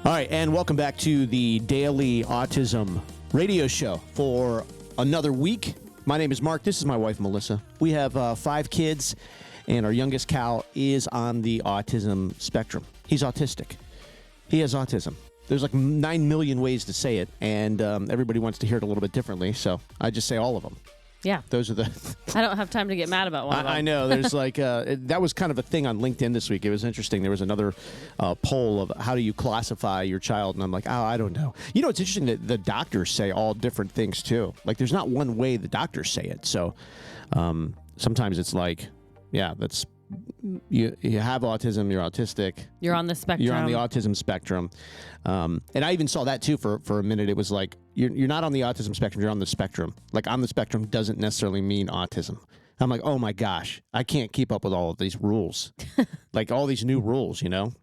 All right, and welcome back to the Daily Autism Radio Show for another week. My name is Mark. This is my wife, Melissa. We have 5 kids, and our youngest, Cal, is on the autism spectrum. He's autistic. He has autism. There's like 9 million ways to say it, and everybody wants to hear it a little bit differently, so I just say all of them. Yeah. Those are the... I don't have time to get mad about one of them. I know. There's like... that was kind of a thing on LinkedIn this week. It was interesting. There was another poll of how do you classify your child, and I'm like, oh, I don't know. You know, it's interesting that the doctors say all different things, too. Like, there's not one way the doctors say it. So sometimes it's like, yeah, that's... You have autism, you're autistic. You're on the spectrum. You're on the autism spectrum. And I even saw that, too, for a minute. It was like, you're not on the autism spectrum, you're on the spectrum. Like, on the spectrum doesn't necessarily mean autism. I'm like, oh, my gosh, I can't keep up with all of these rules. Like, all these new rules, you know?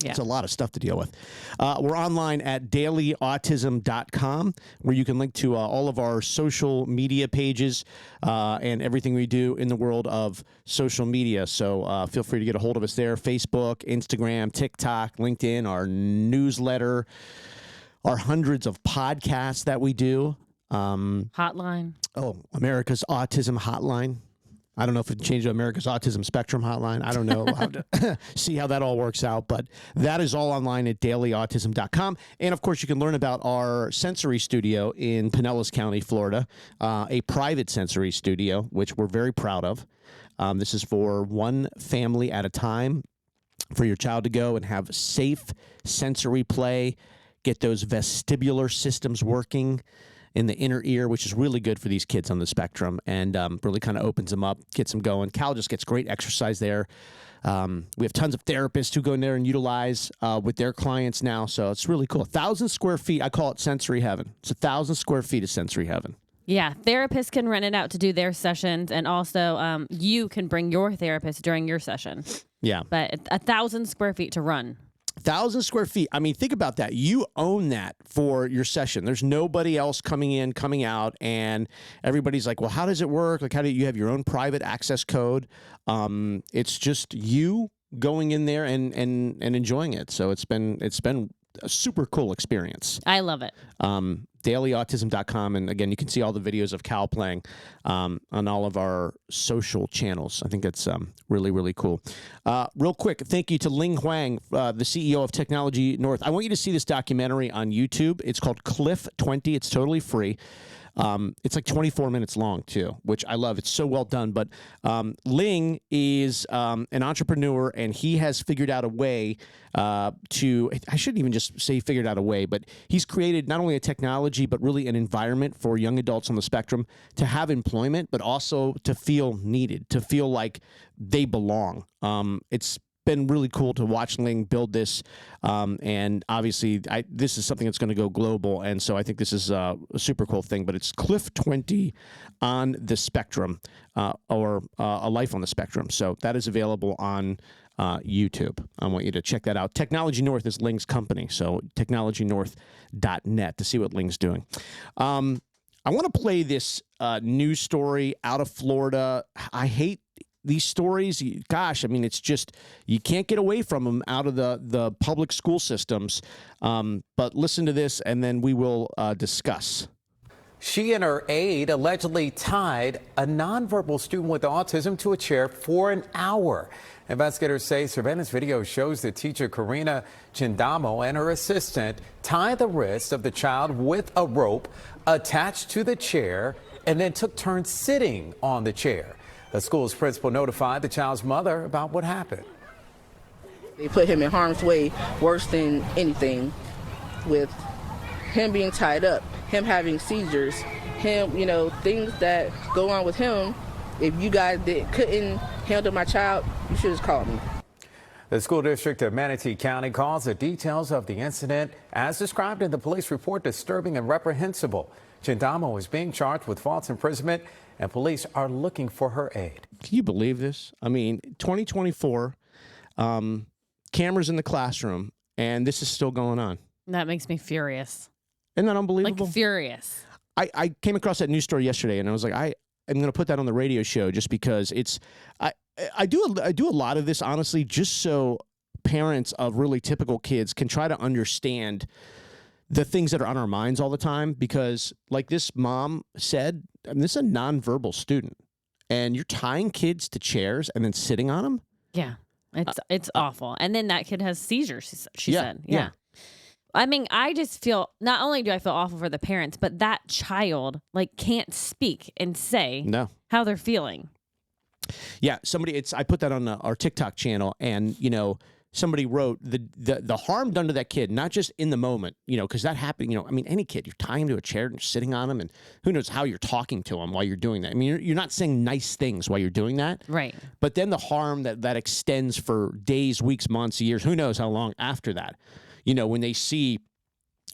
Yeah. It's a lot of stuff to deal with. We're online at dailyautism.com, where you can link to all of our social media pages and everything we do in the world of social media. So feel free to get a hold of us there. Facebook, Instagram, TikTok, LinkedIn, our newsletter, our hundreds of podcasts that we do. Hotline. Oh, America's Autism Hotline. I don't know if it changed to America's Autism Spectrum Hotline. I don't know how to see how that all works out, but that is all online at dailyautism.com. And, of course, you can learn about our sensory studio in Pinellas County, Florida, a private sensory studio, which we're very proud of. This is for one family at a time for your child to go and have safe sensory play, get those vestibular systems working in the inner ear, which is really good for these kids on the spectrum, and really kind of opens them up, gets them going. Cal just gets great exercise there. We have tons of therapists who go in there and utilize with their clients now, so it's really cool. 1,000 square feet, I call it sensory heaven. It's 1,000 square feet of sensory heaven. Yeah, therapists can rent it out to do their sessions, and also you can bring your therapist during your session. Yeah. But 1,000 square feet to run. 1,000 square feet. I mean, think about that. You own that for your session. There's nobody else coming in, coming out, and everybody's like, well, how does it work? Like, how do you have your own private access code? It's just you going in there and enjoying it. So it's been a super cool experience. I love it. Dailyautism.com. And again, you can see all the videos of Cal playing on all of our social channels. I think that's really, really cool. Real quick, thank you to Ling Huang, the CEO of Technology North. I want you to see this documentary on YouTube. It's called Cliff 20. It's totally free. It's like 24 minutes long, too, which I love. It's so well done. But Ling is an entrepreneur, and he has figured out a way to, I shouldn't even just say figured out a way, but he's created not only a technology, but really an environment for young adults on the spectrum to have employment, but also to feel needed, to feel like they belong. It's been really cool to watch Ling build this, and obviously this is something that's going to go global, and so I think this is a super cool thing. But it's Cliff 20 on the spectrum, or a life on the spectrum. So that is available on YouTube. I want you to check that out. Technology North is Ling's company, so technologynorth.net to see what Ling's doing. I want to play this news story out of Florida. I hate these stories. Gosh, I mean, it's just, you can't get away from them out of the public school systems. But listen to this, and then we will discuss. She and her aide allegedly tied a nonverbal student with autism to a chair for an hour. Investigators say surveillance video shows the teacher, Karina Chindamo, and her assistant tie the wrist of the child with a rope attached to the chair and then took turns sitting on the chair. The school's principal notified the child's mother about what happened. They put him in harm's way worse than anything, with him being tied up, him having seizures, him, things that go on with him. If you guys couldn't handle my child, you should have called me. The school district of Manatee County calls the details of the incident, as described in the police report, disturbing and reprehensible. Chindamo is being charged with false imprisonment, and police are looking for her aid. Can you believe this? I mean, 2024, cameras in the classroom, and this is still going on. That makes me furious. Isn't that unbelievable? Like, furious. I came across that news story yesterday, and I was like, I'm going to put that on the radio show just because it's, I do a lot of this, honestly, just so parents of really typical kids can try to understand the things that are on our minds all the time, because like this mom said, I mean, this is a nonverbal student, and you're tying kids to chairs and then sitting on them. Yeah. It's awful. And then that kid has seizures, she said. Yeah. I mean, I just feel, not only do I feel awful for the parents, but that child like can't speak and say how they're feeling. Yeah, I put that on our TikTok channel, and somebody wrote the harm done to that kid, not just in the moment, because that happened. I mean, any kid, you're tying him to a chair and you're sitting on him, and who knows how you're talking to him while you're doing that. I mean, you're not saying nice things while you're doing that, right? But then the harm that extends for days, weeks, months, years, who knows how long after that. When they see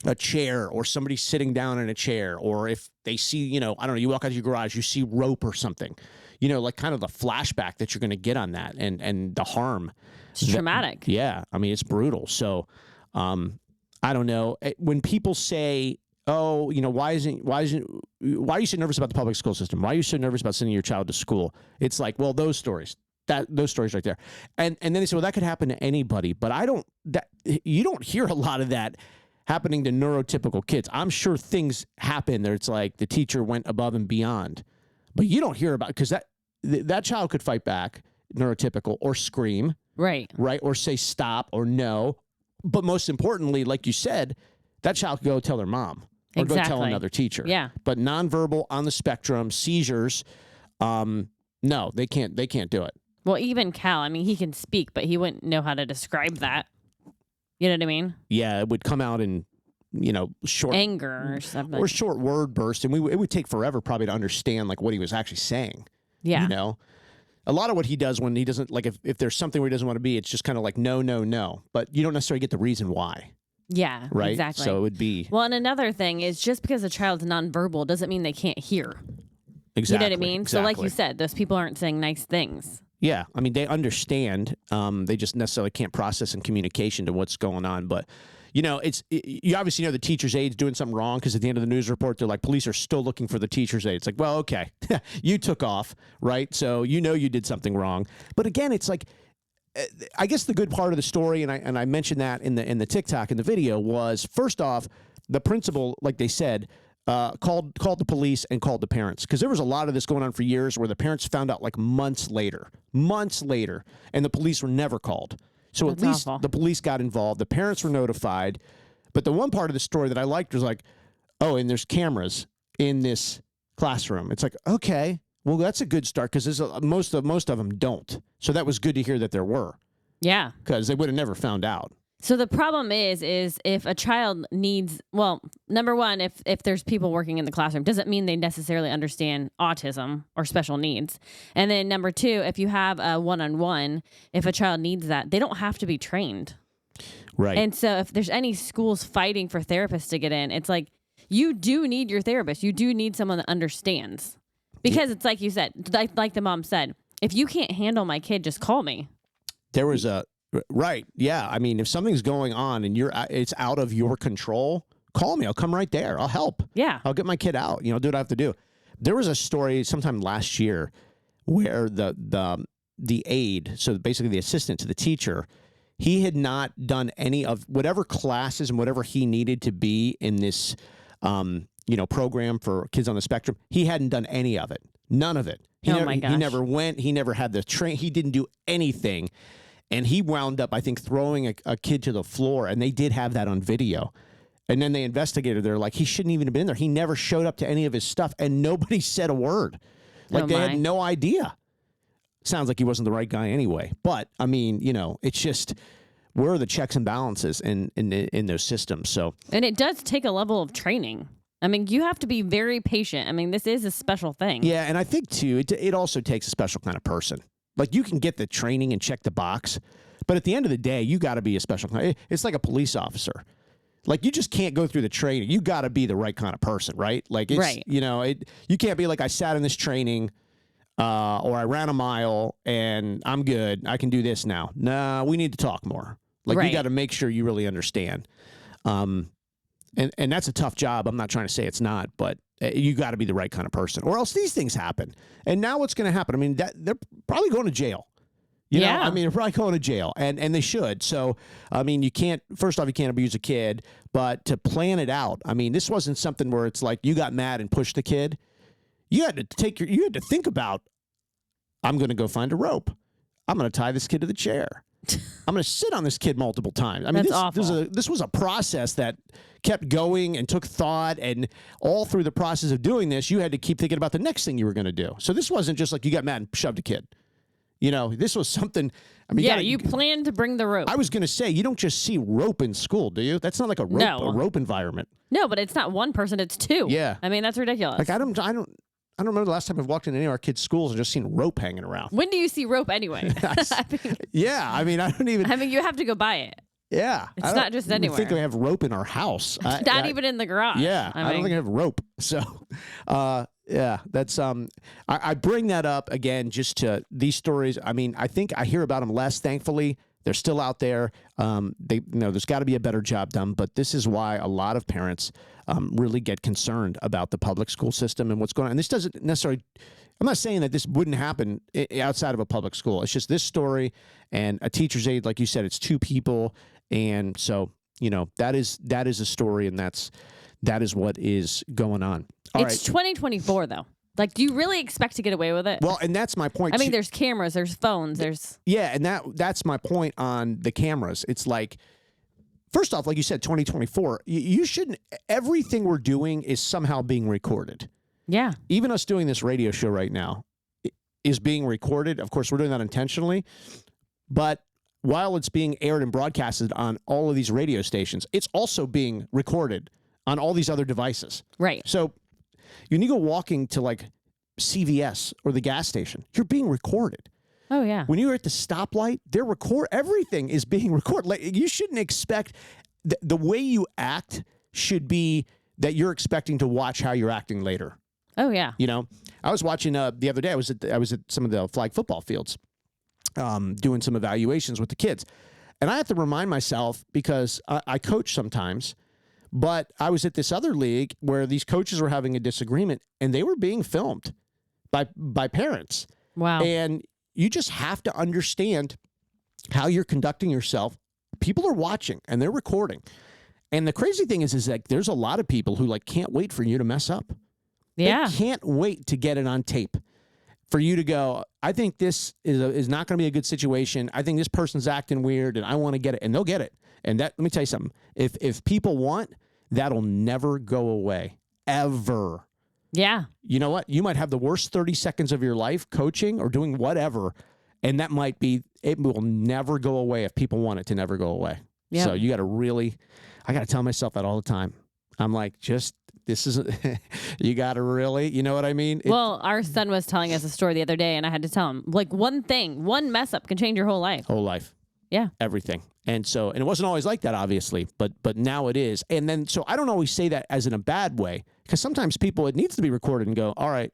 a chair or somebody sitting down in a chair, or if they see, I don't know, you walk out of your garage, you see rope or something, like kind of the flashback that you're going to get on that, and the harm. It's traumatic. Yeah. I mean, it's brutal. So, I don't know. When people say, oh, why are you so nervous about the public school system? Why are you so nervous about sending your child to school? It's like, well, those stories right there. And then they say, well, that could happen to anybody, but you don't hear a lot of that happening to neurotypical kids. I'm sure things happen there. It's like the teacher went above and beyond, but you don't hear about, because that child could fight back, neurotypical, or scream. Right. Or say stop or no. But most importantly, like you said, that child could go tell their mom or go tell another teacher. Yeah. But nonverbal, on the spectrum, seizures, no, they can't do it. Well, even Cal, I mean, he can speak, but he wouldn't know how to describe that. You know what I mean? Yeah, it would come out in, short anger or something, or short word burst, and it would take forever probably to understand like what he was actually saying. Yeah, a lot of what he does when he doesn't, like, if there's something where he doesn't want to be, it's just kind of like no, no, no, but you don't necessarily get the reason why. Yeah, right. Exactly. So it would be and another thing is, just because a child's nonverbal doesn't mean they can't hear. Exactly. You know what I mean? Exactly. So, like you said, those people aren't saying nice things. Yeah, I mean, they understand. They just necessarily can't process in communication to what's going on. But, you obviously know the teacher's aide's doing something wrong, because at the end of the news report, they're like, police are still looking for the teacher's aide. It's like, well, okay, you took off, right? So you did something wrong. But again, it's like, I guess the good part of the story, and I mentioned that in the TikTok, in the video, was, first off, the principal, like they said, called the police and called the parents, because there was a lot of this going on for years where the parents found out like months later, and the police were never called. So That's at least awful. the police got involved. The parents were notified. But the one part of the story that I liked was like, oh, and there's cameras in this classroom. It's like, okay, well, that's a good start, because most of them don't. So that was good to hear that there were. Yeah, because they would have never found out. So the problem is if a child needs, well, number one, if there's people working in the classroom, doesn't mean they necessarily understand autism or special needs. And then number two, if you have a one-on-one, if a child needs that, they don't have to be trained. Right. And so if there's any schools fighting for therapists to get in, it's like, you do need your therapist. You do need someone that understands. Because it's like you said, like the mom said, if you can't handle my kid, just call me. There was right. Yeah. I mean, if something's going on and it's out of your control, call me. I'll come right there. I'll help. Yeah. I'll get my kid out. Do what I have to do. There was a story sometime last year where the aide, so basically the assistant to the teacher, he had not done any of whatever classes and whatever he needed to be in this, program for kids on the spectrum. He hadn't done any of it. None of it. My gosh. He never went. He never had the train. He didn't do anything. And he wound up, I think, throwing a kid to the floor, and they did have that on video. And then they investigated. They're like, he shouldn't even have been there. He never showed up to any of his stuff, and nobody said a word. Like, they had no idea. Sounds like he wasn't the right guy anyway. But, I mean, it's just, where are the checks and balances in those systems? So, and it does take a level of training. I mean, you have to be very patient. I mean, this is a special thing. Yeah, and I think, too, it also takes a special kind of person. Like, you can get the training and check the box, but at the end of the day, you got to be a special kind. It's like a police officer. Like, you just can't go through the training. You got to be the right kind of person, right? Like, it's, right. You can't be like, I sat in this training or I ran a mile and I'm good. I can do this now. No, we need to talk more. Like, right. You got to make sure you really understand. And that's a tough job. I'm not trying to say it's not, but you got to be the right kind of person, or else these things happen. And now what's going to happen? I mean, they're probably going to jail. You know, Yeah. I mean, they're probably going to jail, and they should. So, I mean, you can't. First off, you can't abuse a kid, but to plan it out. I mean, this wasn't something where it's like you got mad and pushed the kid. You had to you had to think about. I'm going to go find a rope. I'm going to tie this kid to the chair. I'm going to sit on this kid multiple times. I mean, That's awful. this was a process that kept going and took thought, and all through the process of doing this, you had to keep thinking about the next thing you were going to do. So this wasn't just like you got mad and shoved a kid. You know, this was something. I mean, You planned to bring the rope. I was going to say, you don't just see rope in school, do you? That's not like a rope environment. No, but it's not one person; it's two. Yeah. I mean, that's ridiculous. Like I don't remember the last time I've walked into any of our kids' schools and just seen rope hanging around. When do you see rope anyway? Yeah, I mean, I don't even. I mean, you have to go buy it. Yeah, It's not just I don't anywhere. think we have rope in our house. Not even in the garage. Yeah, I don't think I have rope. So, yeah, that's I bring that up again just to these stories. I mean, I think I hear about them less. Thankfully, they're still out there. There's got to be a better job done. But this is why a lot of parents really get concerned about the public school system and what's going on. And this doesn't necessarily. I'm not saying that this wouldn't happen outside of a public school. It's just this story and a teacher's aide, like you said, it's two people. And so, you know, that is a story, and that is what is going on. All It's 2024 though. Like, do you really expect to get away with it? Well, and that's my point. I mean, there's cameras, there's phones, there's and that's my point on the cameras. It's like, first off, like you said, 2024. You shouldn't. Everything we're doing is somehow being recorded. yeah. Even us doing this radio show right now is being recorded. Of course, we're doing that intentionally, but while it's being aired and broadcasted on all of these radio stations, it's also being recorded on all these other devices. Right. So when you go walking to like CVS or the gas station, you're being recorded. Oh yeah. When you're at the stoplight, everything is being recorded. Like, you shouldn't expect the way you act should be that you're expecting to watch how you're acting later. Oh yeah. You know, I was watching the other day. I was at some of the flag football fields, doing some evaluations with the kids, and I have to remind myself because I coach sometimes. But I was at this other league where these coaches were having a disagreement, and they were being filmed by parents. Wow. And you just have to understand how you're conducting yourself. People are watching, and they're recording. And the crazy thing is like there's a lot of people who like can't wait for you to mess up. Yeah. They can't wait to get it on tape for you to go, I think this is not going to be a good situation. I think this person's acting weird, and I want to get it. And they'll get it. And let me tell you something. If people want, that'll never go away, ever. Yeah. You know what? You might have the worst 30 seconds of your life coaching or doing whatever, and it will never go away if people want it to never go away. Yep. So you got to I got to tell myself that all the time. I'm like, this is, you got to really, you know what I mean? Well, our son was telling us a story the other day, and I had to tell him, like, one mess up can change your whole life. Whole life. Yeah. Everything. And it wasn't always like that, obviously, but now it is. And then, so I don't always say that as in a bad way, because sometimes it needs to be recorded and go, all right,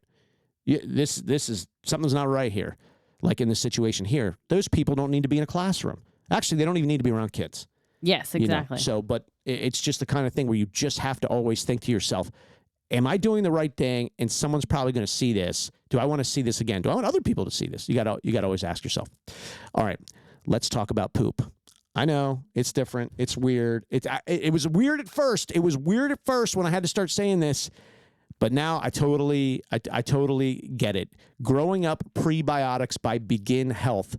this is, something's not right here. Like in this situation here, those people don't need to be in a classroom. Actually, they don't even need to be around kids. Yes, exactly. You know? So, but it's just the kind of thing where you just have to always think to yourself, am I doing the right thing? And someone's probably going to see this. Do I want to see this again? Do I want other people to see this? You got to always ask yourself. All right, let's talk about poop. I know it's different. It's weird. It was weird at first. It was weird at first when I had to start saying this, but now I totally get it. Growing Up Prebiotics by Begin Health.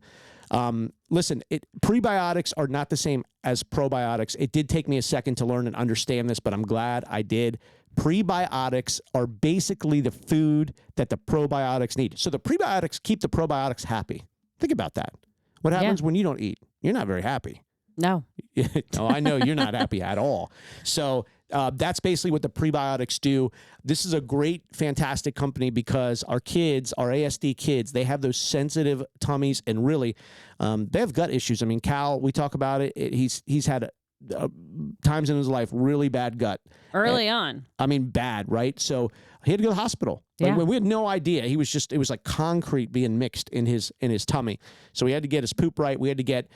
Listen, prebiotics are not the same as probiotics. It did take me a second to learn and understand this, but I'm glad I did. Prebiotics are basically the food that the probiotics need. So the prebiotics keep the probiotics happy. Think about that. What happens when you don't eat? You're not very happy. No. No, I know you're not happy at all. So that's basically what the prebiotics do. This is a great, fantastic company because our kids, our ASD kids, they have those sensitive tummies, and really, they have gut issues. I mean, Cal, we talk about it. He's had times in his life really bad gut. Early on. I mean, bad, right? So he had to go to the hospital. Yeah. Like, we had no idea. It was like concrete being mixed in his tummy. So we had to get his poop right. We had to get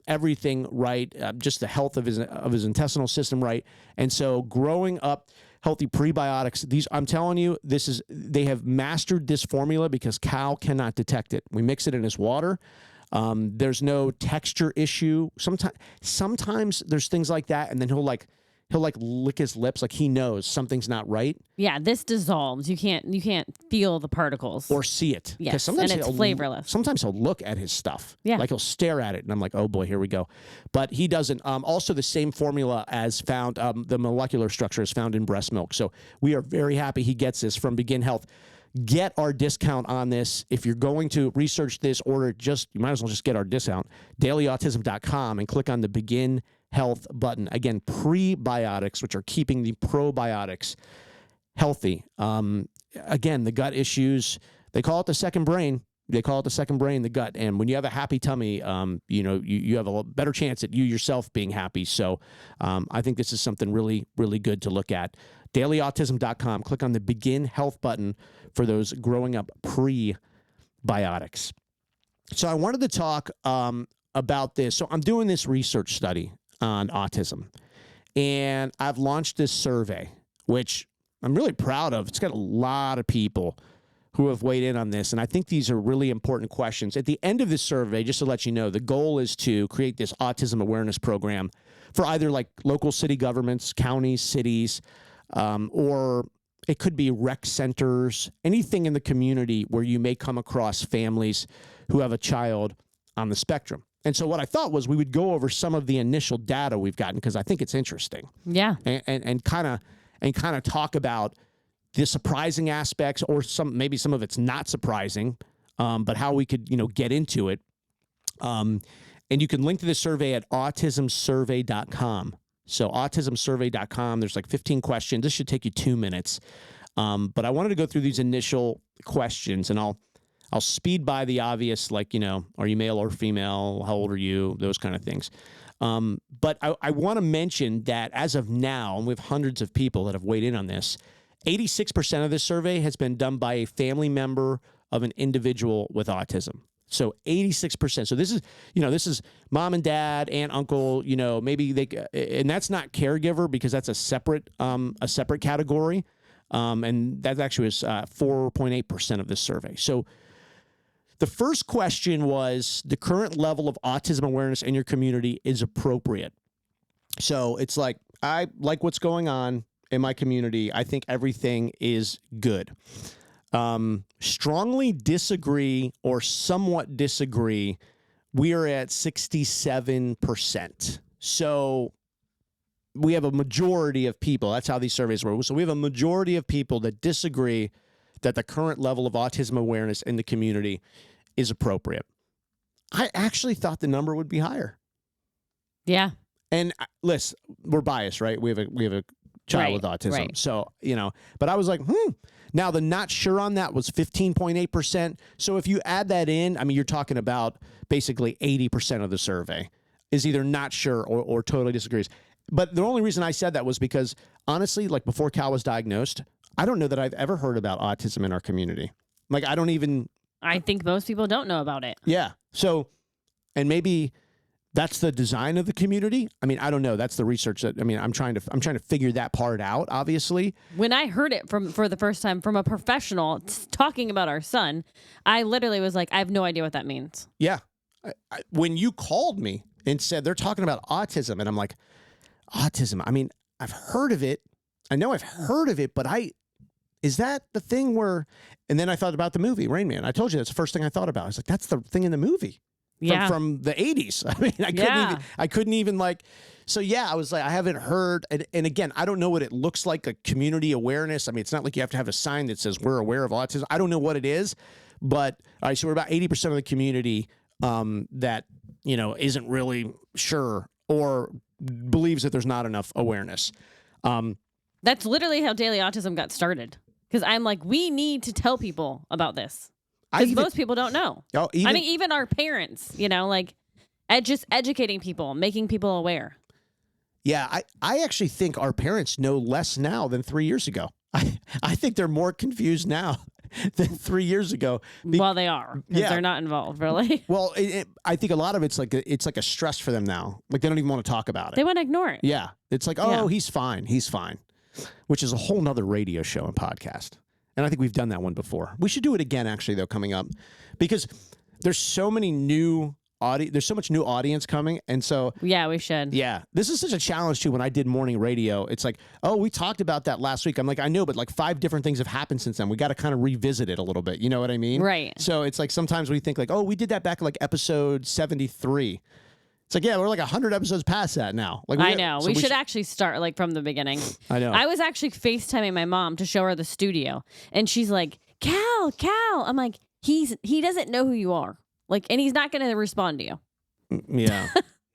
everything right, just the health of his intestinal system right. And so Growing Up Healthy Prebiotics, I'm telling you, they have mastered this formula because Cal cannot detect it. We mix it in his water. There's no texture issue. Sometimes there's things like that, and then he'll lick his lips like he knows something's not right. Yeah, this dissolves. You can't feel the particles Or see it. 'Cause Yes, sometimes and it's flavorless. Sometimes he'll look at his stuff. Yeah. Like he'll stare at it, and I'm like, oh boy, here we go. But he doesn't. Also, the same formula as found, the molecular structure is found in breast milk. So we are very happy he gets this from Begin Health. Get our discount on this. If you're going to research this, order it, you might as well just get our discount. DailyAutism.com and click on the Begin Health button. Again, prebiotics, which are keeping the probiotics healthy. Again, the gut issues, they call it the second brain. They call it the second brain, the gut. And when you have a happy tummy, you have a better chance at you yourself being happy. So I think this is something really, really good to look at. DailyAutism.com. Click on the Begin Health button for those growing up prebiotics. So I wanted to talk about this. So I'm doing this research study on autism, and I've launched this survey, which I'm really proud of. It's got a lot of people who have weighed in on this, and I think these are really important questions. At the end of this survey, just to let you know, the goal is to create this autism awareness program for either like local city governments, counties, cities, or it could be rec centers, anything in the community where you may come across families who have a child on the spectrum. And so what I thought was we would go over some of the initial data we've gotten, because I think it's interesting. Yeah. And kind of talk about the surprising aspects, or maybe some of it's not surprising, but how we could, get into it. And you can link to this survey at autismsurvey.com. So autismsurvey.com, there's like 15 questions. This should take you 2 minutes. But I wanted to go through these initial questions, and I'll speed by the obvious, like, are you male or female? How old are you? Those kind of things. But I want to mention that as of now, and we have hundreds of people that have weighed in on this, 86% of this survey has been done by a family member of an individual with autism. So 86%. So this is mom and dad, aunt, uncle, maybe and that's not caregiver, because that's a separate category. And that actually was 4.8% of this survey. So the first question was, the current level of autism awareness in your community is appropriate. So it's like, I like what's going on in my community. I think everything is good. Strongly disagree or somewhat disagree, we are at 67%. So we have a majority of people, that's how these surveys work. So we have a majority of people that disagree that the current level of autism awareness in the community is appropriate. I actually thought the number would be higher. Yeah. And listen, we're biased, right? We have a child with autism. Right. So, but I was like, Now, the not sure on that was 15.8%. So if you add that in, you're talking about basically 80% of the survey is either not sure or totally disagrees. But the only reason I said that was because, honestly, like before Cal was diagnosed, I don't know that I've ever heard about autism in our community. Like, I think most people don't know about it. Yeah. So, and maybe that's the design of the community. I don't know. That's the research that, I'm trying to figure that part out, obviously. When I heard it for the first time from a professional talking about our son, I literally was like, I have no idea what that means. Yeah. When you called me and said they're talking about autism, and I'm like, autism. I've heard of it. I know I've heard of it, but is that the thing where, and then I thought about the movie Rain Man. I told you that's the first thing I thought about. I was like, that's the thing in the movie. From the 80s. I couldn't even so yeah, I was like, I haven't heard. And again, I don't know what it looks like, a community awareness. It's not like you have to have a sign that says we're aware of autism. I don't know what it is, but all right. So we're about 80% of the community, that, isn't really sure or believes that there's not enough awareness. That's literally how Daily Autism got started. Because I'm like, we need to tell people about this. Because most people don't know. Oh, even our parents, just educating people, making people aware. Yeah, I actually think our parents know less now than 3 years ago. I think they're more confused now than 3 years ago. Well, they are. Because they're not involved, really. Well, I think a lot of it's like a stress for them now. Like, they don't even want to talk about it. They want to ignore it. Yeah. It's like, he's fine. He's fine. Which is a whole nother radio show and podcast. And I think we've done that one before. We should do it again, actually, though, coming up. Because there's so many new there's so much new audience coming, and so Yeah, we should. yeah, this is such a challenge too. When I did morning radio, it's like, oh, we talked about that last week. I'm like, I know, but like 5 different things have happened since then. We got to kind of revisit it a little bit. You know what I mean? Right. So it's like sometimes we think like, oh, we did that back like episode 73. It's like, yeah, we're like 100 episodes past that now. Like I know. So we should actually start like from the beginning. I know. I was actually FaceTiming my mom to show her the studio, and she's like, Cal. I'm like, he doesn't know who you are. Like, and he's not going to respond to you. Yeah.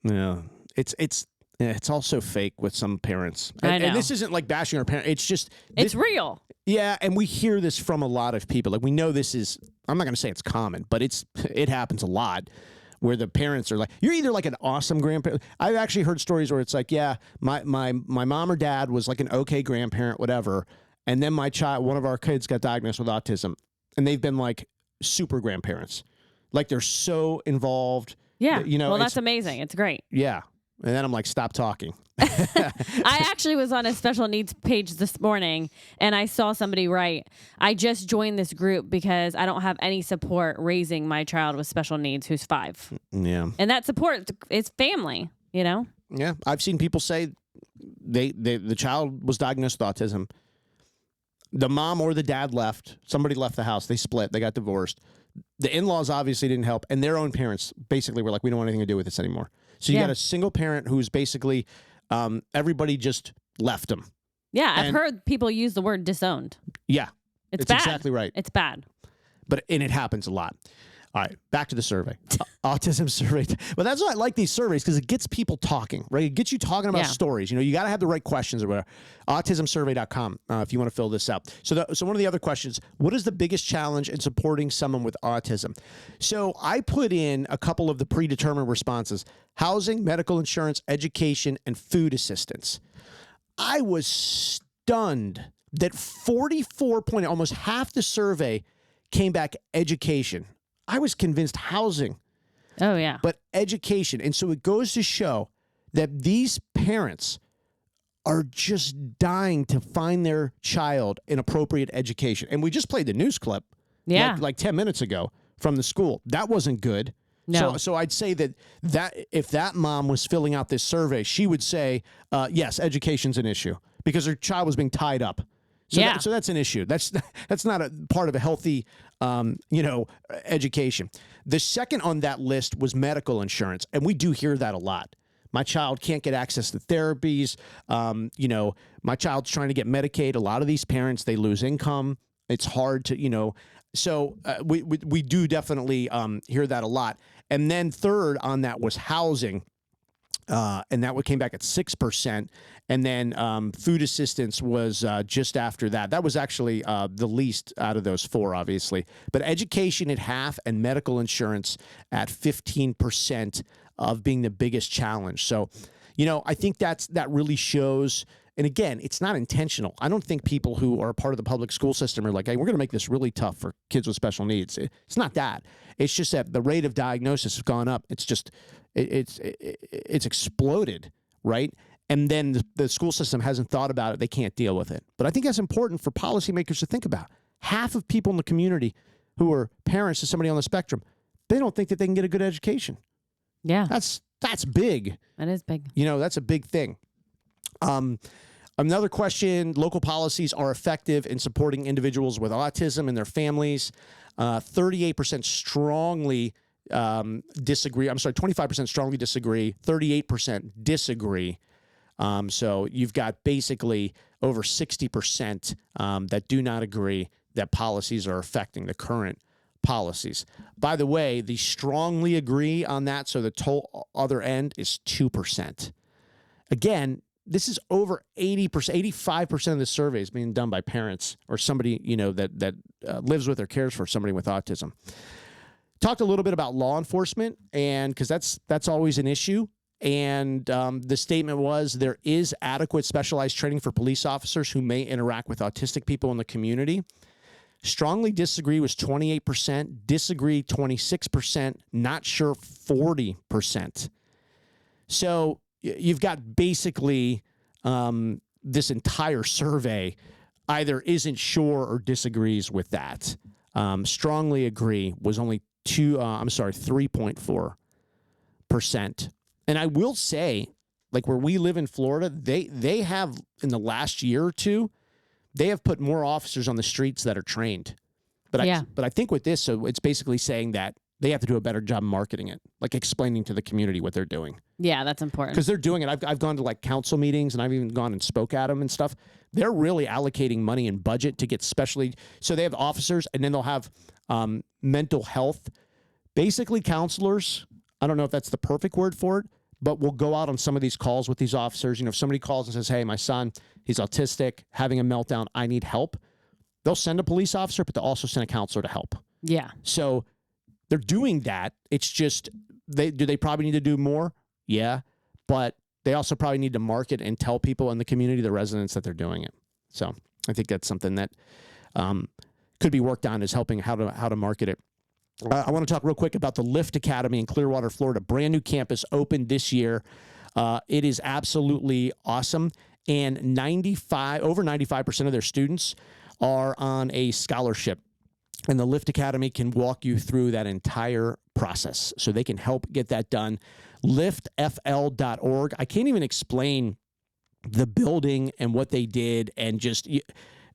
Yeah. It's also fake with some parents. I know. And this isn't like bashing our parents. It's just It's real. Yeah, and we hear this from a lot of people. Like we know this is, I'm not going to say it's common, but it happens a lot where the parents are like, you're either like an awesome grandparent. I've actually heard stories where it's like, yeah, my mom or dad was like an okay grandparent, whatever, and then one of our kids got diagnosed with autism, and they've been like super grandparents. Like they're so involved. Yeah. You know, well, that's amazing. It's great. Yeah. And then I'm like, stop talking. I actually was on a special needs page this morning, and I saw somebody write, I just joined this group because I don't have any support raising my child with special needs who's 5. Yeah. And that support is family, you know? Yeah. I've seen people say the child was diagnosed with autism. The mom or the dad left. Somebody left the house. They split. They got divorced. The in-laws obviously didn't help, and their own parents basically were like, we don't want anything to do with this anymore. So you got a single parent who's basically everybody just left them. Yeah, I've heard people use the word disowned. Yeah. It's bad. Exactly right. It's bad. And it happens a lot. All right, back to the survey. Autism survey. But that's why I like these surveys, because it gets people talking, right? It gets you talking about stories. You know, you got to have the right questions or whatever. Autismsurvey.com if you want to fill this out. So one of the other questions, what is the biggest challenge in supporting someone with autism? So I put in a couple of the predetermined responses: housing, medical insurance, education, and food assistance. I was stunned that 44 almost half the survey came back education. I was convinced housing. Oh, yeah. But education. And so it goes to show that these parents are just dying to find their child an appropriate education. And we just played the news clip like 10 minutes ago from the school. That wasn't good. No. So I'd say that if that mom was filling out this survey, she would say, yes, education's an issue because her child was being tied up. So that's an issue. That's not a part of a healthy, education. The second on that list was medical insurance, and we do hear that a lot. My child can't get access to therapies. My child's trying to get Medicaid. A lot of these parents, they lose income. It's hard to, So we do definitely hear that a lot. And then third on that was housing. And that came back at 6%. And then food assistance was just after that. That was actually the least out of those 4, obviously. But education at half and medical insurance at 15% of being the biggest challenge. So, I think that really shows. And again, it's not intentional. I don't think people who are part of the public school system are like, hey, we're going to make this really tough for kids with special needs. It's not that. It's just that the rate of diagnosis has gone up. It's just it's exploded, right? And then the school system hasn't thought about it. They can't deal with it. But I think that's important for policymakers to think about. Half of people in the community who are parents to somebody on the spectrum, they don't think that they can get a good education. Yeah. That's big. That is big. That's a big thing. Another question, local policies are effective in supporting individuals with autism and their families. 38% strongly disagree. I'm sorry, 25% strongly disagree. 38% disagree. So you've got basically over 60% that do not agree that policies are affecting the current policies. By the way, the strongly agree on that, so the other end is 2%. Again, this is over 80%, 85% of the survey is being done by parents or somebody, that lives with or cares for somebody with autism. Talked a little bit about law enforcement, and because that's always an issue. And the statement was there is adequate specialized training for police officers who may interact with autistic people in the community. Strongly disagree was 28%, disagree 26%, not sure 40%. So you've got basically this entire survey either isn't sure or disagrees with that. Strongly agree was only 3.4%. And I will say, like where we live in Florida, they have in the last year or two, they have put more officers on the streets that are trained. But I think with this, so it's basically saying that they have to do a better job marketing it, like explaining to the community what they're doing. Yeah, that's important. Because they're doing it. I've gone to like council meetings and I've even gone and spoke at them and stuff. They're really allocating money and budget to get specially. So they have officers and then they'll have mental health, basically counselors. I don't know if that's the perfect word for it, but we'll go out on some of these calls with these officers. You know, if somebody calls and says, hey, my son, he's autistic, having a meltdown, I need help. They'll send a police officer, but they'll also send a counselor to help. Yeah. So they're doing that. It's just, they probably need to do more? Yeah. But they also probably need to market and tell people in the community, the residents, that they're doing it. So I think that's something that could be worked on, is helping how to market it. I want to talk real quick about the Lift Academy in Clearwater, Florida. Brand new campus opened this year. It is absolutely awesome. And over 95% of their students are on a scholarship. And the Lift Academy can walk you through that entire process. So they can help get that done. liftfl.org. I can't even explain the building and what they did, and just,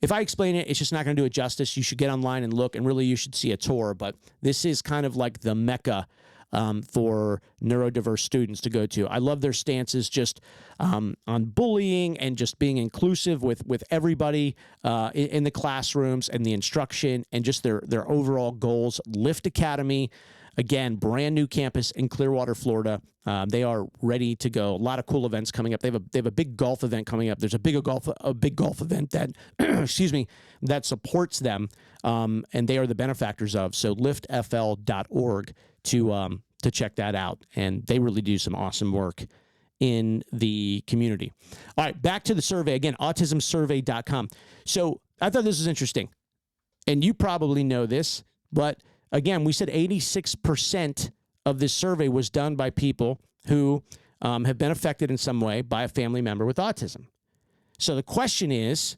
if I explain it, it's just not going to do it justice. You should get online and look, and really you should see a tour. But this is kind of like the Mecca for neurodiverse students to go to. I love their stances just on bullying and just being inclusive with everybody in the classrooms and the instruction, and just their overall goals. Lift Academy, again, brand new campus in Clearwater, Florida. They are ready to go. A lot of cool events coming up. They have a big golf event coming up. There's a big golf event that excuse me, that supports them, and they are the benefactors of. So liftfl.org to check that out. And they really do some awesome work in the community. All right, back to the survey. Again, autismsurvey.com. So I thought this was interesting, and you probably know this, but again, we said 86% of this survey was done by people who have been affected in some way by a family member with autism. So the question is,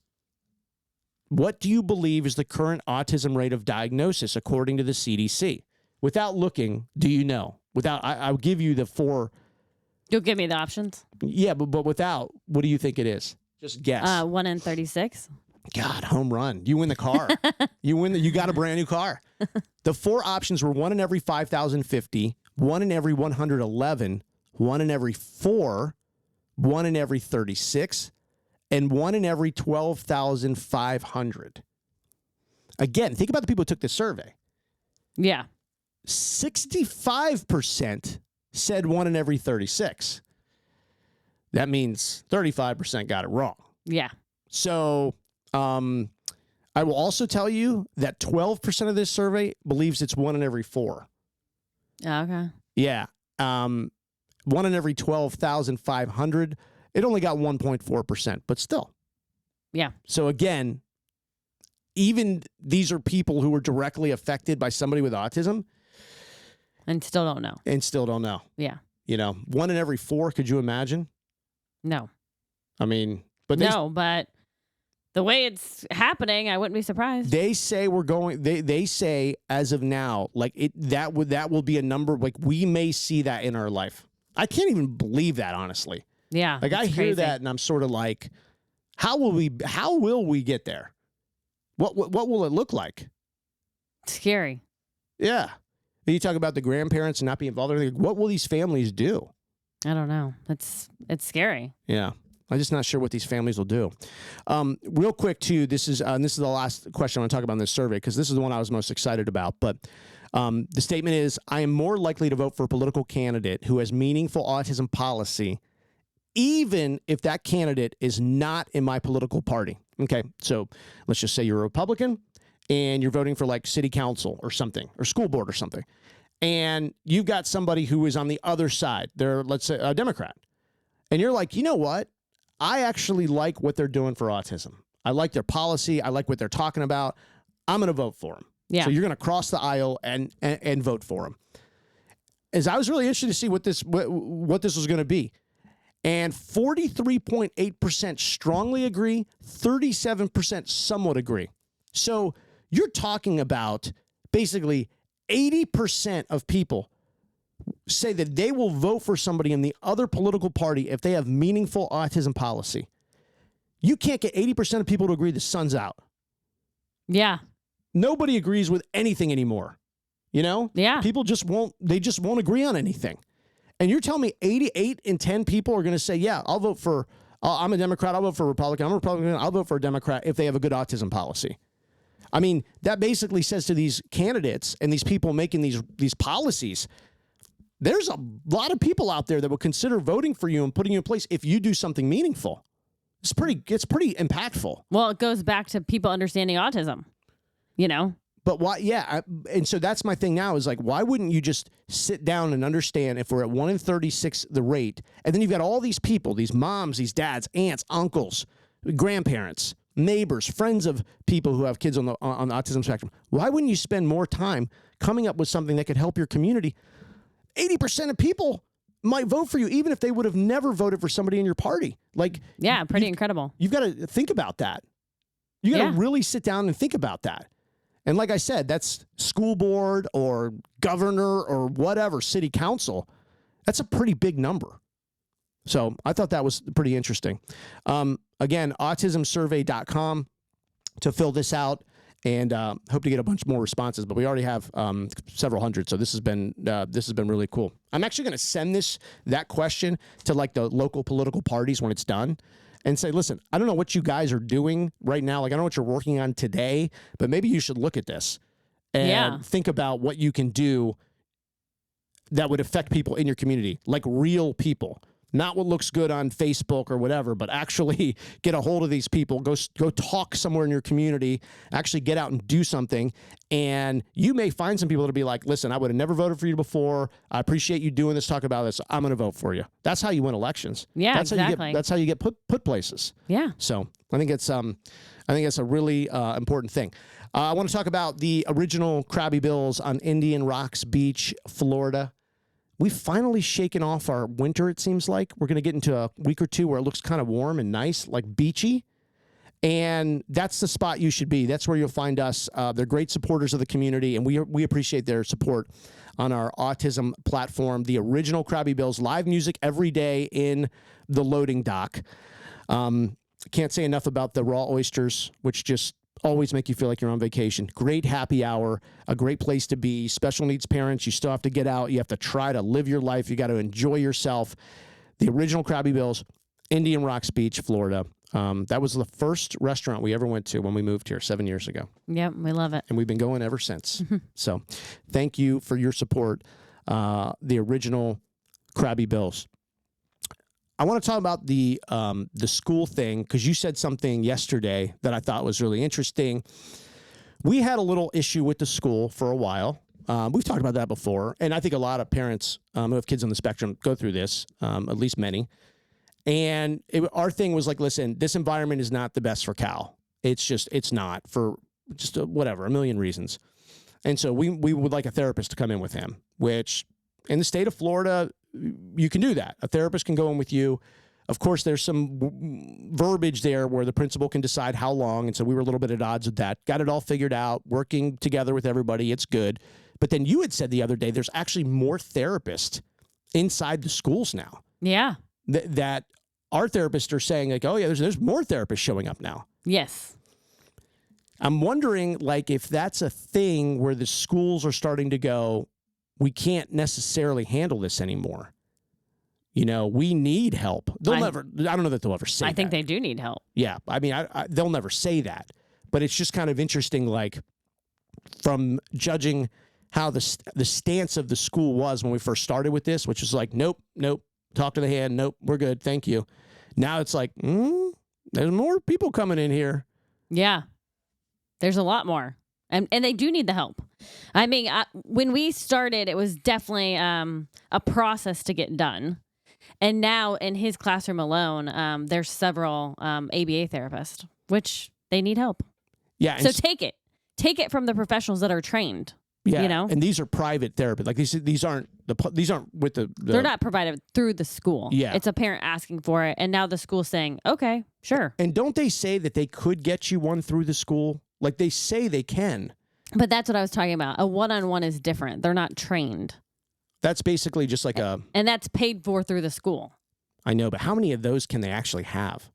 what do you believe is the current autism rate of diagnosis according to the CDC? Without looking, do you know? I'll give you the 4. You'll give me the options? Yeah, but without, what do you think it is? Just guess. 1 in 36. God, home run. You win the car. You got a brand new car. The 4 options were 1 in every 5,050, 1 in every 111, 1 in every 4, 1 in every 36, and 1 in every 12,500. Again, think about the people who took this survey. Yeah. 65% said 1 in every 36. That means 35% got it wrong. Yeah. So I will also tell you that 12% of this survey believes it's 1 in every 4. Okay. Yeah. 1 in every 12,500. It only got 1.4%, but still. Yeah. So again, even these are people who were directly affected by somebody with autism. And still don't know. Yeah. 1 in every 4. Could you imagine? No. I mean, but but the way it's happening, I wouldn't be surprised. They say we're going. They say as of now, like that will be a number. Like we may see that in our life. I can't even believe that, honestly. Yeah. Like I hear crazy. that and I'm sort of like, how will we get there? What will it look like? Scary. Yeah. You talk about the grandparents and not being involved. What will these families do? I don't know. It's scary. Yeah. I'm just not sure what these families will do. Real quick, too, this is the last question I want to talk about in this survey, because this is the one I was most excited about. But the statement is, I am more likely to vote for a political candidate who has meaningful autism policy, even if that candidate is not in my political party. Okay, so let's just say you're a Republican and you're voting for like city council or something, or school board or something. And you've got somebody who is on the other side. They're, let's say, a Democrat. And you're like, you know what? I actually like what they're doing for autism. I like their policy. I like what they're talking about. I'm going to vote for them. Yeah. So you're going to cross the aisle and vote for them. As I was really interested to see what this was going to be. And 43.8% strongly agree, 37% somewhat agree. So you're talking about basically 80% of people say that they will vote for somebody in the other political party if they have meaningful autism policy. You can't get 80% of people to agree the sun's out. Yeah. Nobody agrees with anything anymore. You know? Yeah. People just won't agree on anything. And you're telling me 88 in 10 people are going to say, yeah, I'll vote for, I'm a Democrat, I'll vote for a Republican, I'm a Republican, I'll vote for a Democrat if they have a good autism policy. I mean, that basically says to these candidates and these people making these policies, there's a lot of people out there that will consider voting for you and putting you in place if you do something meaningful. It's pretty impactful. Well, it goes back to people understanding autism, you know? But why? Yeah. And so that's my thing now is like, why wouldn't you just sit down and understand if we're at 1 in 36, the rate, and then you've got all these people, these moms, these dads, aunts, uncles, grandparents, neighbors, friends of people who have kids on the autism spectrum. Why wouldn't you spend more time coming up with something that could help your community? 80% of people might vote for you, even if they would have never voted for somebody in your party. Like, yeah, pretty incredible. You've got to think about that. You got to really sit down and think about that. And like I said, that's school board or governor or whatever, city council. That's a pretty big number. So I thought that was pretty interesting. Again, autismsurvey.com to fill this out, and hope to get a bunch more responses. But we already have several hundred, so this has been really cool. I'm actually going to send that question to like the local political parties when it's done, and say, listen, I don't know what you guys are doing right now. Like, I don't know what you're working on today, but maybe you should look at this and think about what you can do that would affect people in your community, like real people. Not what looks good on Facebook or whatever, but actually get a hold of these people, go talk somewhere in your community, actually get out and do something. And you may find some people that'll be like, listen, I would have never voted for you before. I appreciate you doing this, talk about this. I'm going to vote for you. That's how you win elections. Yeah, that's exactly. That's how you get put places. Yeah. So I think it's a really important thing. I want to talk about the original Krabby Bills on Indian Rocks Beach, Florida. We've finally shaken off our winter, it seems like. We're going to get into a week or two where it looks kind of warm and nice, like beachy. And that's the spot you should be. That's where you'll find us. They're great supporters of the community, and we appreciate their support on our autism platform. The original Krabby Bills, live music every day in the loading dock. Can't say enough about the raw oysters, which just always make you feel like you're on vacation. Great happy hour, a great place to be. Special needs parents, you still have to get out. You have to try to live your life. You got to enjoy yourself. The original Krabby Bills, Indian Rocks Beach, Florida. That was the first restaurant we ever went to when we moved here 7 years ago. Yep, we love it. And we've been going ever since. So thank you for your support. The original Krabby Bills. I want to talk about the school thing, because you said something yesterday that I thought was really interesting. We had a little issue with the school for a while. We've talked about that before, and I think a lot of parents who have kids on the spectrum go through this, at least many. And our thing was like, listen, this environment is not the best for Cal. It's not, for just whatever, a million reasons. And so we would like a therapist to come in with him, which in the state of Florida, you can do that. A therapist can go in with you. Of course, there's some verbiage there where the principal can decide how long. And so we were a little bit at odds with that. Got it all figured out, working together with everybody. It's good. But then you had said the other day, there's actually more therapists inside the schools now. Yeah. That our therapists are saying like, oh yeah, there's more therapists showing up now. Yes. I'm wondering like if that's a thing where the schools are starting to go, we can't necessarily handle this anymore. You know, we need help. I don't know that they'll ever say that. I think they do need help. Yeah. I mean, they'll never say that, but it's just kind of interesting, like from judging how the stance of the school was when we first started with this, which was like, nope, talk to the hand. Nope, we're good. Thank you. Now it's like, there's more people coming in here. Yeah. There's a lot more. And they do need the help. I mean, when we started, it was definitely a process to get done. And now in his classroom alone, there's several ABA therapists, which they need help. Yeah. So take it. Take it from the professionals that are trained. Yeah. You know? And these are private therapists. Like these aren't with the they're not provided through the school. Yeah. It's a parent asking for it. And now the school's saying, okay, sure. And don't they say that they could get you one through the school? Like they say they can. But that's what I was talking about. A one-on-one is different. They're not trained. That's basically just like And that's paid for through the school. I know, but how many of those can they actually have?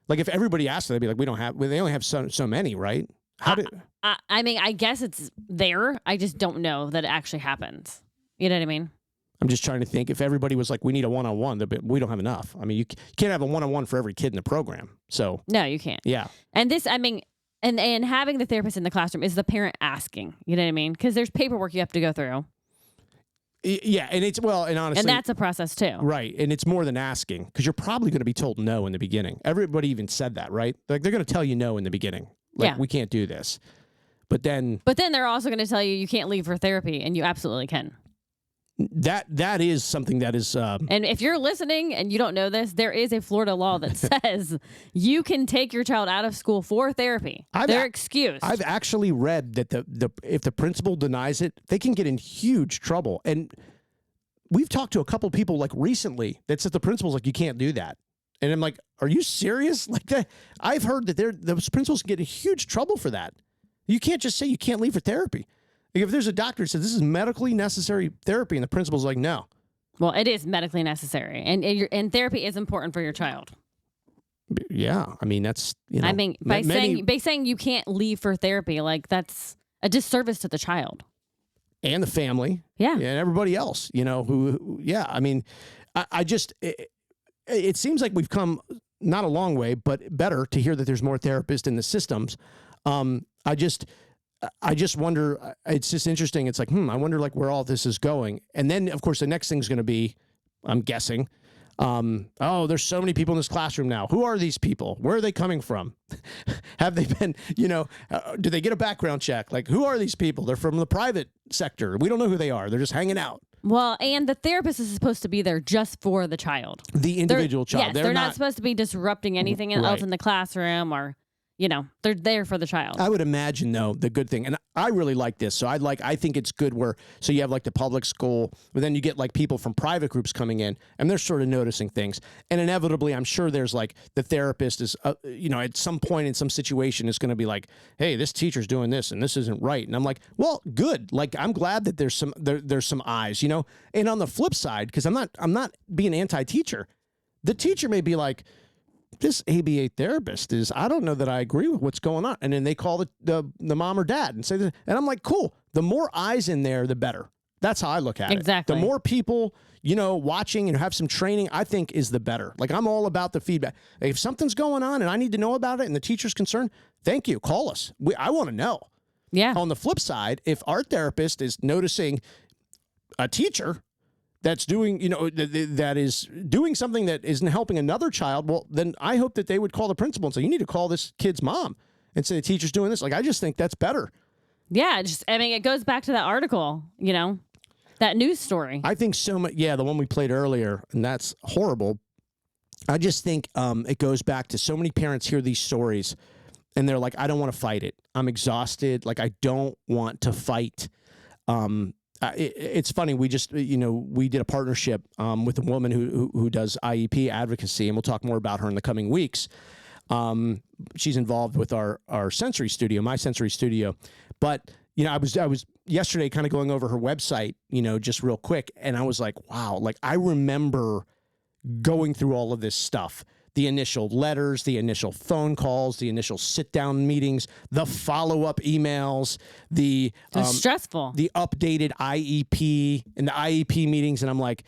Like if everybody asked, they'd be like, we don't have. Well, they only have so many, right? I mean, I guess it's there. I just don't know that it actually happens. You know what I mean? I'm just trying to think. If everybody was like, we need a one-on-one, we don't have enough. I mean, you can't have a one-on-one for every kid in the program. So no, you can't. Yeah. And this, I mean, and having the therapist in the classroom is the parent asking. You know what I mean? Because there's paperwork you have to go through. Yeah, and it's and honestly, and that's a process too, right? And it's more than asking because you're probably going to be told no in the beginning. Everybody even said that, right? Like they're going to tell you no in the beginning. Like, we can't do this. But then they're also going to tell you can't leave for therapy, and you absolutely can. That is something that is. And if you're listening and you don't know this, there is a Florida law that says you can take your child out of school for therapy. They're excused. I've actually read that if the principal denies it, they can get in huge trouble. And we've talked to a couple people like recently that said the principal's like, you can't do that. And I'm like, are you serious? Like that? I've heard that those principals get in huge trouble for that. You can't just say you can't leave for therapy. Like if there's a doctor that says this is medically necessary therapy and the principal's like, no. Well, it is medically necessary. And therapy is important for your child. Yeah. I mean, that's, I mean, by saying you can't leave for therapy, like that's a disservice to the child. And the family. Yeah. And everybody else, who I mean, I just, it seems like we've come not a long way, but better to hear that there's more therapists in the systems. I just wonder, it's just interesting. It's like, I wonder like where all this is going. And then of course the next thing's going to be, I'm guessing, there's so many people in this classroom now. Who are these people? Where are they coming from? Have they been, do they get a background check? Like, who are these people? They're from the private sector. We don't know who they are. They're just hanging out. Well, and the therapist is supposed to be there just for the child. The individual child. Yes, they're not supposed to be disrupting anything else in the classroom or... they're there for the child. I would imagine, though, the good thing, and I really like this. So I think it's good so you have like the public school, but then you get like people from private groups coming in and they're sort of noticing things. And inevitably, I'm sure there's like the therapist is, at some point in some situation is going to be like, hey, this teacher's doing this and this isn't right. And I'm like, well, good. Like, I'm glad that there's some eyes, and on the flip side, because I'm not being anti-teacher. The teacher may be like, this ABA therapist I don't know that I agree with what's going on. And then they call the mom or dad and say that. And I'm like, cool. The more eyes in there, the better. That's how I look at it. Exactly. The more people, watching and have some training, I think is the better. Like I'm all about the feedback. If something's going on and I need to know about it and the teacher's concerned, thank you. Call us. I want to know. Yeah. On the flip side, if our therapist is noticing a teacher that's doing, that is doing something that isn't helping another child, well, then I hope that they would call the principal and say, you need to call this kid's mom and say the teacher's doing this. Like, I just think that's better. Yeah. It goes back to that article, that news story. I think so much. Yeah. The one we played earlier, and that's horrible. I just think it goes back to so many parents hear these stories and they're like, I don't want to fight it. I'm exhausted. Like, I don't want to fight. It's funny. We just, we did a partnership with a woman who does IEP advocacy, and we'll talk more about her in the coming weeks. She's involved with our sensory studio, my sensory studio. But, I was yesterday kind of going over her website, just real quick. And I was like, wow, like I remember going through all of this stuff. The initial letters, the initial phone calls, the initial sit-down meetings, the follow-up emails, the stressful, the updated IEP and the IEP meetings, and I'm like,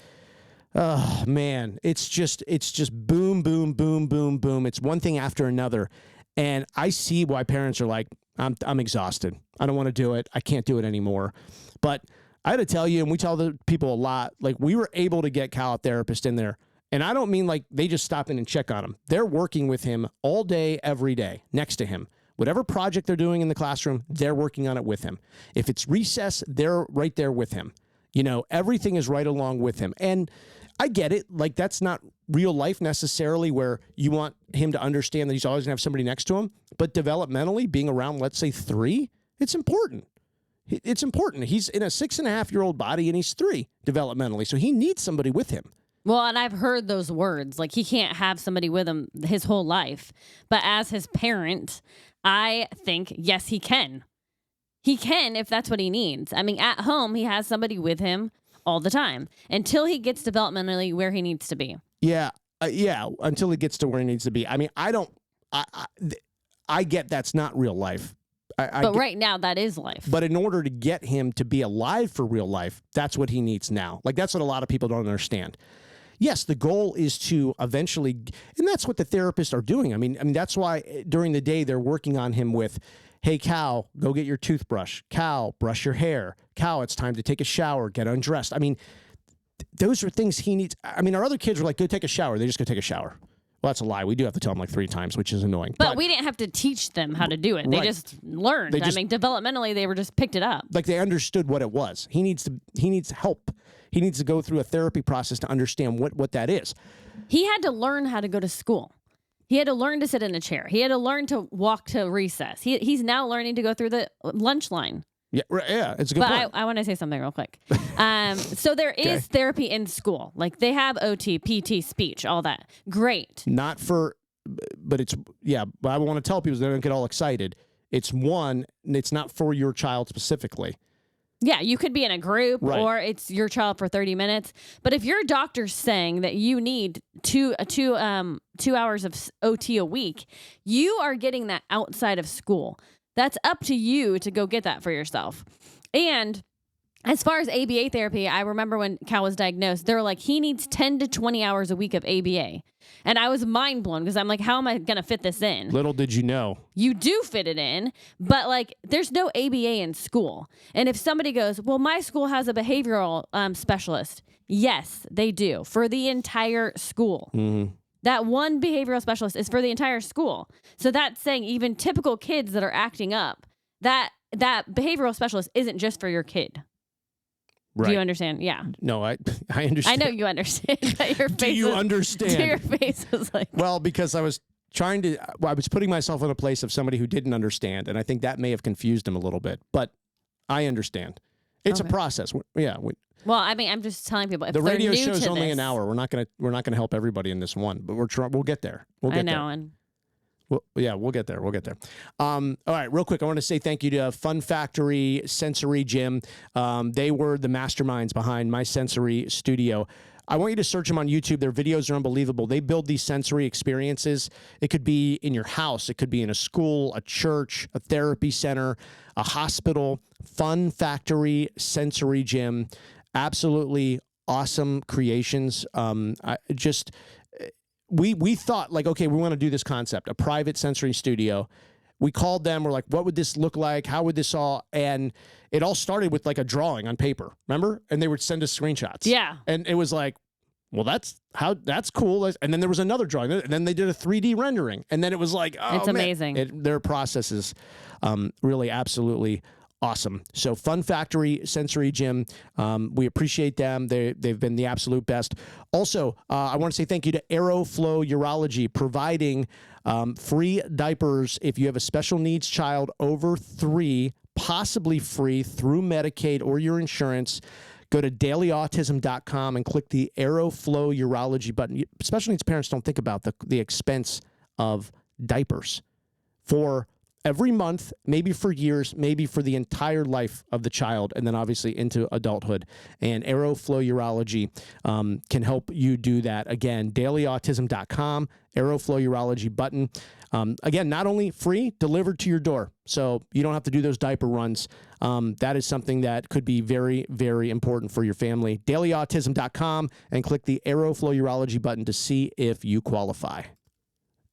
oh man, it's just boom, boom, boom, boom, boom. It's one thing after another, and I see why parents are like, I'm exhausted. I don't want to do it. I can't do it anymore. But I had to tell you, and we tell the people a lot, like we were able to get Cal a therapist in there. And I don't mean like they just stop in and check on him. They're working with him all day, every day, next to him. Whatever project they're doing in the classroom, they're working on it with him. If it's recess, they're right there with him. Everything is right along with him. And I get it. Like, that's not real life necessarily where you want him to understand that he's always going to have somebody next to him. But developmentally, being around, let's say 3, it's important. It's important. He's in a 6.5-year-old body and he's 3 developmentally. So he needs somebody with him. Well, and I've heard those words, like he can't have somebody with him his whole life. But as his parent, I think, yes, he can. He can if that's what he needs. I mean, at home, he has somebody with him all the time until he gets developmentally where he needs to be. Yeah. Yeah. Until he gets to where he needs to be. I mean, I get that's not real life. But right now, that is life. But in order to get him to be alive for real life, that's what he needs now. Like, that's what a lot of people don't understand. Yes, the goal is to eventually, and that's what the therapists are doing. I mean, that's why during the day they're working on him with, hey, Cal, go get your toothbrush. Cal, brush your hair. Cal, it's time to take a shower, get undressed. I mean, those are things he needs. I mean, our other kids were like, go take a shower. They just go take a shower. Well, that's a lie. We do have to tell them like 3 times, which is annoying. But we didn't have to teach them how to do it. They Right. just learned. I mean, developmentally, they were just picked it up. Like, they understood what it was. He needs help. He needs to go through a therapy process to understand what that is. He had to learn how to go to school. He had to learn to sit in a chair. He had to learn to walk to recess. He's now learning to go through the lunch line. Yeah, yeah, it's a good point. But I want to say something real quick. So there is therapy in school. Like, they have OT, PT, speech, all that. Great. Not for, but it's, yeah, but I want to tell people so they don't get all excited. It's not for your child specifically. Yeah, you could be in a group or it's your child for 30 minutes. But if your doctor's saying that you need two hours of OT a week, you are getting that outside of school. That's up to you to go get that for yourself. And as far as ABA therapy, I remember when Cal was diagnosed, they were like, he needs 10 to 20 hours a week of ABA. And I was mind blown because I'm like, how am I going to fit this in? Little did you know. You do fit it in, but like, there's no ABA in school. And if somebody goes, well, my school has a behavioral specialist. Yes, they do, for the entire school. Mm-hmm. That one behavioral specialist is for the entire school. So that's saying even typical kids that are acting up, that behavioral specialist isn't just for your kid. Right. Do you understand? Yeah. No, I understand. I know you understand. But your face Do you understand? Your face was like... Well, because I was putting myself in a place of somebody who didn't understand, and I think that may have confused him a little bit. But I understand. It's a process. Yeah. Well, I mean, I'm just telling people if the they're radio new show's to only this, an hour. We're not gonna help everybody in this one, but we'll get there. We'll get I know, there. and We'll get there. We'll get there. All right, real quick, I want to say thank you to Fun Factory Sensory Gym. They were the masterminds behind my sensory studio. I want you to search them on YouTube. Their videos are unbelievable. They build these sensory experiences. It could be in your house. It could be in a school, a church, a therapy center, a hospital. Fun Factory Sensory Gym. Absolutely awesome creations. We thought, like, okay, we want to do this concept, a private sensory studio. We called them. We're like, what would this look like? How would this all? And it all started with like a drawing on paper, remember? And they would send us screenshots. Yeah. And it was like, well, that's cool. And then there was another drawing. And then they did a 3D rendering. And then it was like, oh, it's amazing. Their process is really absolutely awesome. So Fun Factory Sensory Gym, we appreciate them. They've been the absolute best. Also, I want to say thank you to Aeroflow Urology, providing free diapers if you have a special needs child over 3, possibly free through Medicaid or your insurance. Go to dailyautism.com and click the Aeroflow Urology button. Special needs parents don't think about the expense of diapers for every month, maybe for years, maybe for the entire life of the child, and then obviously into adulthood. And Aeroflow Urology can help you do that. Again, dailyautism.com, Aeroflow Urology button. Again, not only free, delivered to your door, so you don't have to do those diaper runs. That is something that could be very, very important for your family. Dailyautism.com and click the Aeroflow Urology button to see if you qualify.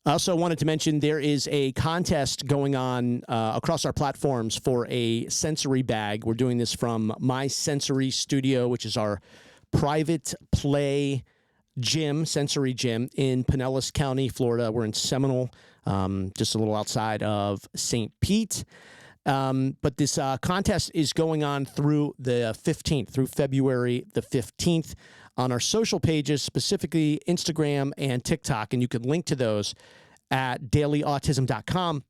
I also wanted to mention there is a contest going on across our platforms for a sensory bag. We're doing this from My Sensory Studio, which is our private play gym, sensory gym in Pinellas County, Florida. We're in Seminole, just a little outside of St. Pete. But this contest is going on through the 15th, through February the 15th. On our social pages, specifically Instagram and TikTok, and you can link to those at dailyautism.com.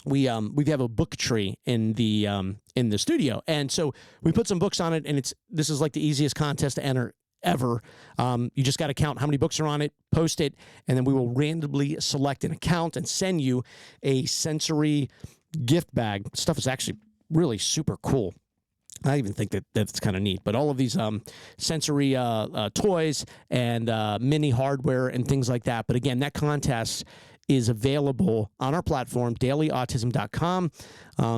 We have a book tree in the studio, and so we put some books on it, and this is like the easiest contest to enter ever. You just got to count how many books are on it, post it, and then we will randomly select an account and send you a sensory gift bag. Stuff is actually really super cool. I even think that's kind of neat. But all of these sensory toys and mini hardware and things like that. But again, that contest is available on our platform, dailyautism.com.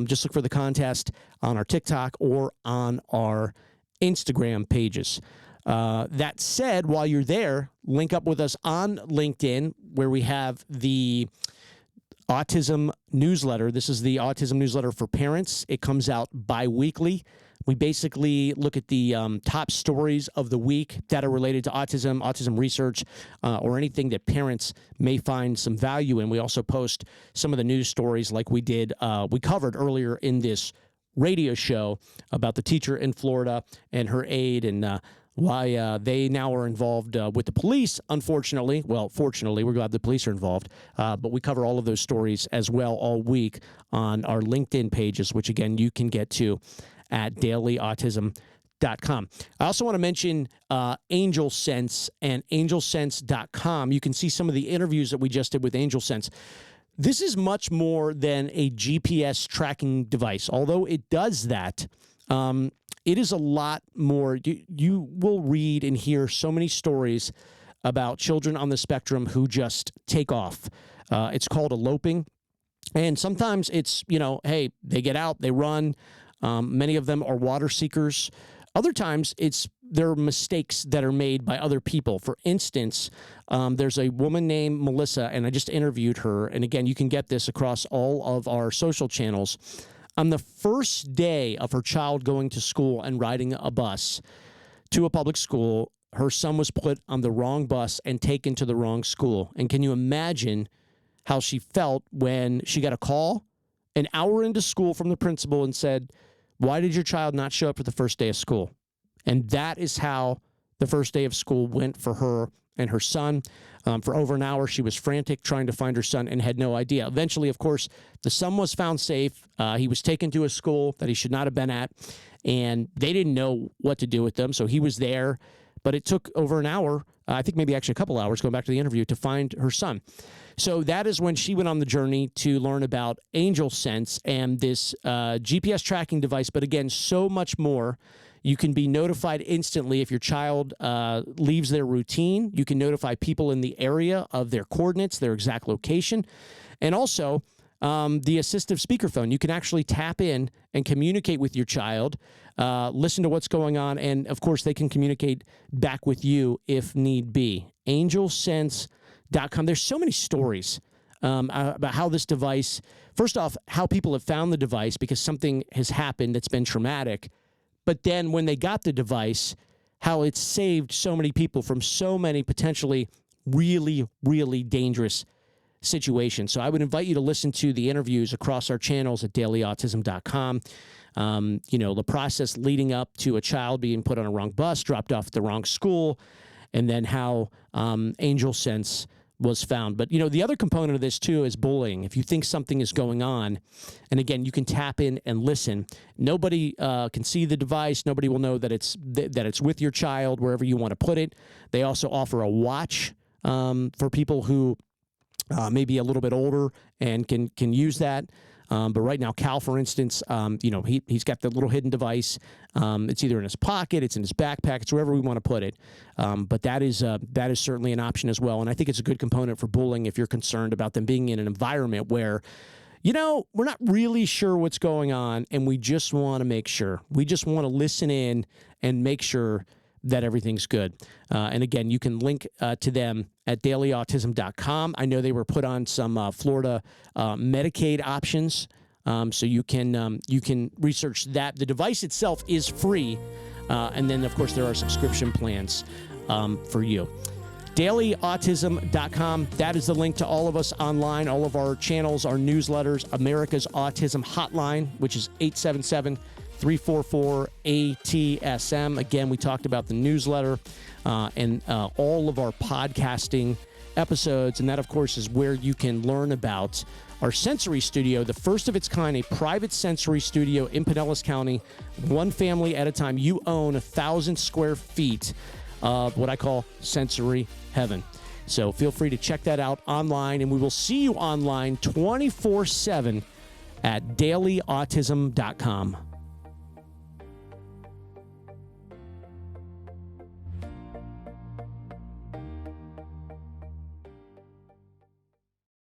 Just look for the contest on our TikTok or on our Instagram pages. That said, while you're there, link up with us on LinkedIn, where we have the Autism newsletter. This is the Autism newsletter for parents. It comes out bi-weekly. We basically look at the top stories of the week that are related to autism, autism research, or anything that parents may find some value in. We also post some of the news stories like we covered earlier in this radio show about the teacher in Florida and her aide and why they now are involved with the police, unfortunately. Well, fortunately, we're glad the police are involved. But we cover all of those stories as well all week on our LinkedIn pages, which, again, you can get to at dailyautism.com. I also want to mention Angel Sense and angelsense.com. You can see some of the interviews that we just did with Angel Sense. This is much more than a GPS tracking device. Although it does that, it is a lot more. You will read and hear so many stories about children on the spectrum who just take off. It's called eloping. And sometimes it's, hey, they get out, they run. Many of them are water seekers. Other times, there are mistakes that are made by other people. For instance, there's a woman named Melissa, and I just interviewed her. And again, you can get this across all of our social channels. On the first day of her child going to school and riding a bus to a public school, her son was put on the wrong bus and taken to the wrong school. And can you imagine how she felt when she got a call an hour into school from the principal and said, "Why did your child not show up for the first day of school?" And that is how the first day of school went for her and her son. For over an hour, she was frantic trying to find her son and had no idea. Eventually, of course, the son was found safe. He was taken to a school that he should not have been at, and they didn't know what to do with them, so he was there. But it took over an hour, I think maybe actually a couple hours, going back to the interview, to find her son. So that is when she went on the journey to learn about Angel Sense and this GPS tracking device. But again, so much more. You can be notified instantly if your child leaves their routine. You can notify people in the area of their coordinates, their exact location. And also, the assistive speakerphone. You can actually tap in and communicate with your child, listen to what's going on, and, of course, they can communicate back with you if need be. angelsense.com. There's so many stories about how this device, first off, how people have found the device because something has happened that's been traumatic. But then when they got the device, how it's saved so many people from so many potentially really, really dangerous situations. So I would invite you to listen to the interviews across our channels at dailyautism.com. The process leading up to a child being put on a wrong bus, dropped off at the wrong school, and then how Angel Sense was found. But, the other component of this, too, is bullying. If you think something is going on, and again, you can tap in and listen. Nobody can see the device. Nobody will know that it's with your child, wherever you want to put it. They also offer a watch for people who may be a little bit older and can use that. But right now, Cal, for instance, he's got the little hidden device. It's either in his pocket, it's in his backpack, it's wherever we want to put it. But that is certainly an option as well. And I think it's a good component for bullying if you're concerned about them being in an environment where, we're not really sure what's going on, and we just want to make sure. We just want to listen in and make sure that everything's good. And again, you can link to them at dailyautism.com. I know they were put on some Florida Medicaid options, so you can research that. The device itself is free, and then, of course, there are subscription plans for you. dailyautism.com. That is the link to all of us online, all of our channels, our newsletters, America's Autism Hotline, which is 877-344-ATSM. Again, we talked about the newsletter and all of our podcasting episodes. And that, of course, is where you can learn about our sensory studio, the first of its kind, a private sensory studio in Pinellas County, one family at a time. You own 1,000 square feet of what I call sensory heaven. So feel free to check that out online, and we will see you online 24/7 at dailyautism.com.